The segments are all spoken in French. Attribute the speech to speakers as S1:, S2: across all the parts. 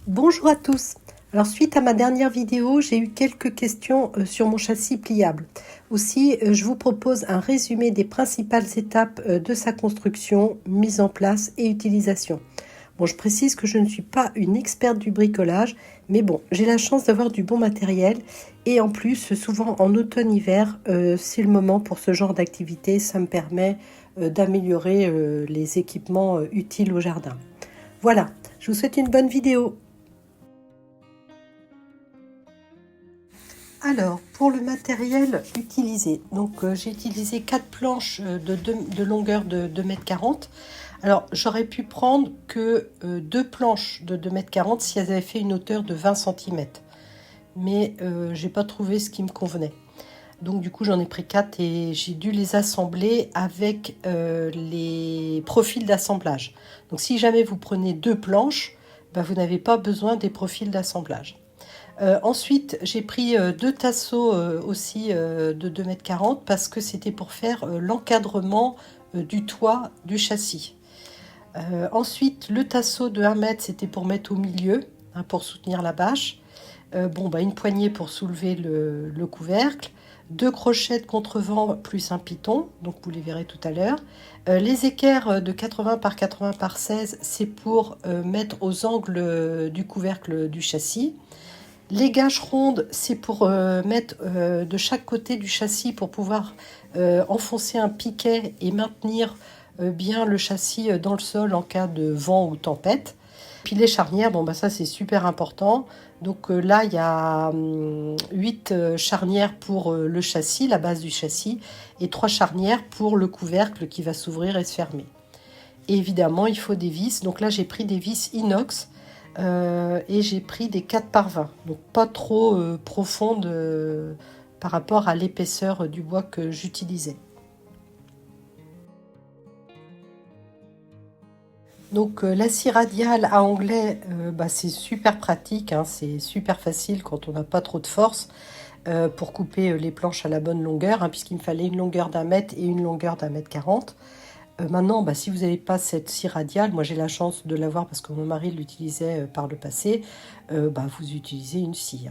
S1: Bonjour à tous. Alors suite à ma dernière vidéo, j'ai eu quelques questions sur mon châssis pliable. Aussi, je vous propose un résumé des principales étapes de sa construction, mise en place et utilisation. Bon, je précise que je ne suis pas une experte du bricolage, mais bon, j'ai la chance d'avoir du bon matériel et en plus, souvent en automne-hiver, c'est le moment pour ce genre d'activité. Ça me permet d'améliorer les équipements utiles au jardin. Voilà, je vous souhaite une bonne vidéo. Alors, pour le matériel utilisé, donc j'ai utilisé 4 planches de longueur de 2,40 m. Alors, j'aurais pu prendre que 2 planches de 2,40 m si elles avaient fait une hauteur de 20 cm. Mais j'ai pas trouvé ce qui me convenait. Donc du coup, j'en ai pris 4 et j'ai dû les assembler avec les profils d'assemblage. Donc si jamais vous prenez 2 planches, vous n'avez pas besoin des profils d'assemblage. Ensuite, j'ai pris 2 tasseaux aussi de 2,40 m parce que c'était pour faire l'encadrement du toit du châssis. Ensuite, le tasseau de 1 m, c'était pour mettre au milieu, pour soutenir la bâche. Une poignée pour soulever le couvercle. 2 crochets de contrevent plus un piton, donc vous les verrez tout à l'heure. Les équerres de 80 par 80 par 16, c'est pour mettre aux angles du couvercle du châssis. Les gâches rondes, c'est pour mettre de chaque côté du châssis pour pouvoir enfoncer un piquet et maintenir bien le châssis dans le sol en cas de vent ou tempête. Puis les charnières, ça c'est super important. Donc là, il y a 8 charnières pour le châssis, la base du châssis, et 3 charnières pour le couvercle qui va s'ouvrir et se fermer. Et évidemment, il faut des vis. Donc là, j'ai pris des vis inox. Et j'ai pris des 4 par 20, donc pas trop profondes par rapport à l'épaisseur du bois que j'utilisais. Donc la scie radiale à onglet, c'est super pratique, c'est super facile quand on n'a pas trop de force pour couper les planches à la bonne longueur, puisqu'il me fallait une longueur d'1 mètre et une longueur d'1,40 m. Maintenant, si vous n'avez pas cette scie radiale, moi j'ai la chance de l'avoir parce que mon mari l'utilisait par le passé, vous utilisez une scie.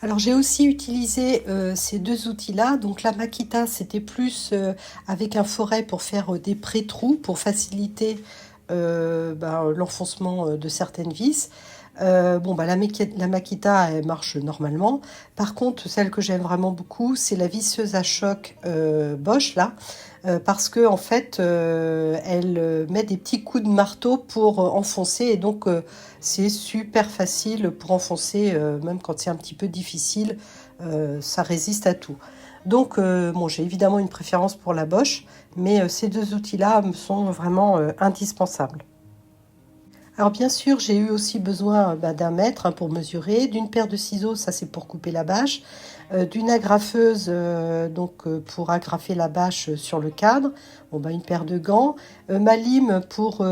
S1: Alors j'ai aussi utilisé ces 2 outils-là. Donc la Makita, c'était plus avec un forêt pour faire des pré-trous, pour faciliter l'enfoncement de certaines vis. La Makita, elle marche normalement. Par contre, celle que j'aime vraiment beaucoup, c'est la visseuse à choc Bosch, là. Parce que en fait, elle met des petits coups de marteau pour enfoncer, et donc c'est super facile pour enfoncer, même quand c'est un petit peu difficile, ça résiste à tout. Donc j'ai évidemment une préférence pour la Bosch, mais ces 2 outils-là me sont vraiment indispensables. Alors bien sûr, j'ai eu aussi besoin d'1 mètre pour mesurer, d'une paire de ciseaux, ça c'est pour couper la bâche, d'une agrafeuse pour agrafer la bâche sur le cadre, une paire de gants, ma lime pour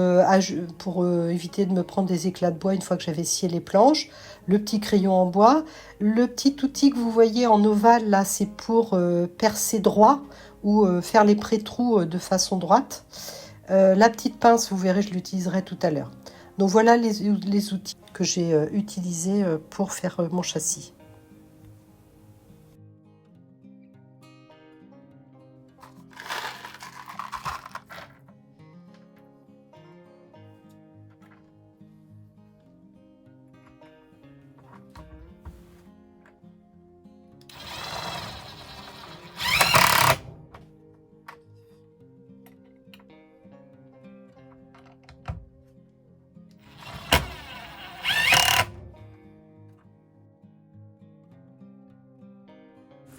S1: éviter de me prendre des éclats de bois une fois que j'avais scié les planches, le petit crayon en bois, le petit outil que vous voyez en ovale là, c'est pour percer droit ou faire les pré-trous de façon droite. La petite pince, vous verrez, je l'utiliserai tout à l'heure. Donc voilà les outils que j'ai utilisés pour faire mon châssis.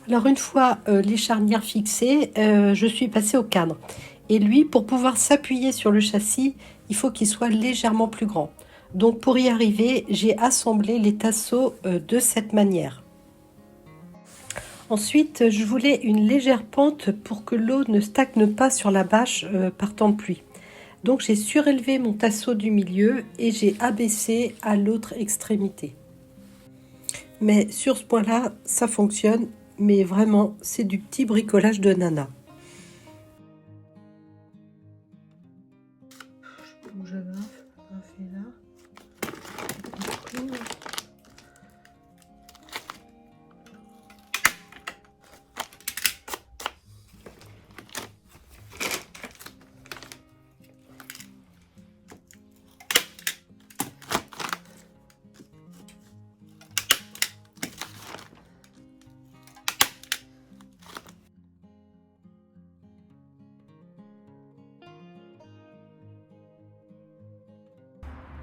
S1: Alors une fois les charnières fixées, je suis passée au cadre. Et lui, pour pouvoir s'appuyer sur le châssis, il faut qu'il soit légèrement plus grand. Donc pour y arriver, j'ai assemblé les tasseaux de cette manière. Ensuite, je voulais une légère pente pour que l'eau ne stagne pas sur la bâche par temps de pluie. Donc j'ai surélevé mon tasseau du milieu et j'ai abaissé à l'autre extrémité. Mais sur ce point-là, ça fonctionne. Mais vraiment, c'est du petit bricolage de nana.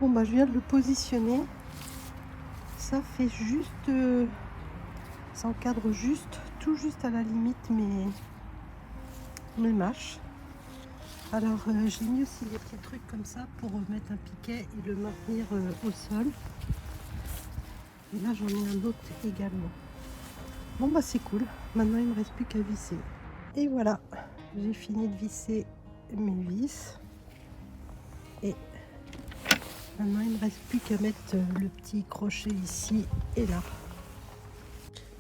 S1: Bon bah je viens de le positionner. Ça fait juste, ça encadre juste, tout juste à la limite mes mâches. Alors j'ai mis aussi des petits trucs comme ça pour mettre un piquet et le maintenir au sol. Et là j'en ai un autre également. Bon bah c'est cool. Maintenant il ne me reste plus qu'à visser. Et voilà, j'ai fini de visser mes vis. Et maintenant, il ne me reste plus qu'à mettre le petit crochet ici et là.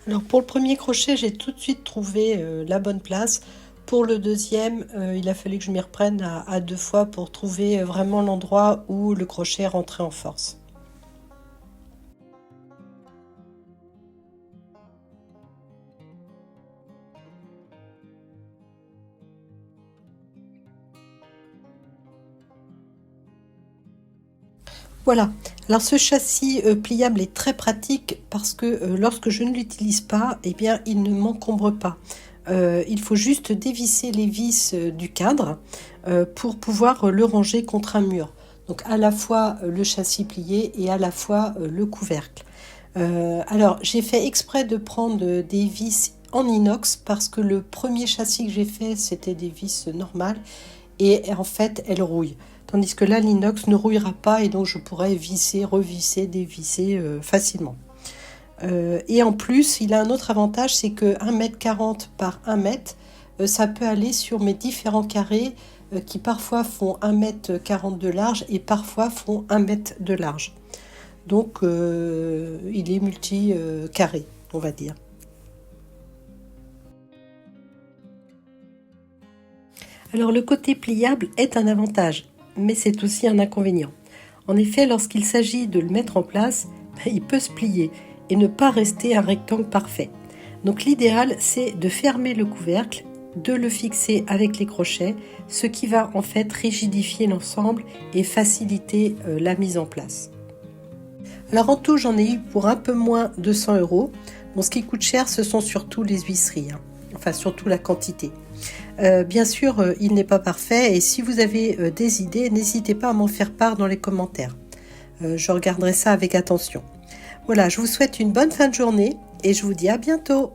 S1: Alors pour le premier crochet, j'ai tout de suite trouvé la bonne place. Pour le deuxième, il a fallu que je m'y reprenne à 2 fois pour trouver vraiment l'endroit où le crochet rentrait en force. Voilà, alors ce châssis pliable est très pratique parce que lorsque je ne l'utilise pas, eh bien il ne m'encombre pas. Il faut juste dévisser les vis du cadre pour pouvoir le ranger contre un mur. Donc à la fois le châssis plié et à la fois le couvercle. Alors j'ai fait exprès de prendre des vis en inox parce que le premier châssis que j'ai fait c'était des vis normales et en fait elles rouillent. Tandis que là, l'inox ne rouillera pas et donc je pourrais visser, revisser, dévisser facilement. Et en plus, il a un autre avantage, c'est que 1,40 m par 1 m, ça peut aller sur mes différents carrés qui parfois font 1,40 m de large et parfois font 1 m de large. Donc, il est multi-carré, on va dire. Alors, le côté pliable est un avantage, mais c'est aussi un inconvénient. En effet, lorsqu'il s'agit de le mettre en place, il peut se plier et ne pas rester un rectangle parfait. Donc l'idéal, c'est de fermer le couvercle, de le fixer avec les crochets, ce qui va en fait rigidifier l'ensemble et faciliter la mise en place. Alors en tout, j'en ai eu pour un peu moins de 100 €. Bon, ce qui coûte cher, ce sont surtout les huisseries, hein. Enfin surtout la quantité. Bien sûr, il n'est pas parfait et si vous avez des idées, n'hésitez pas à m'en faire part dans les commentaires. Je regarderai ça avec attention. Voilà, je vous souhaite une bonne fin de journée et je vous dis à bientôt.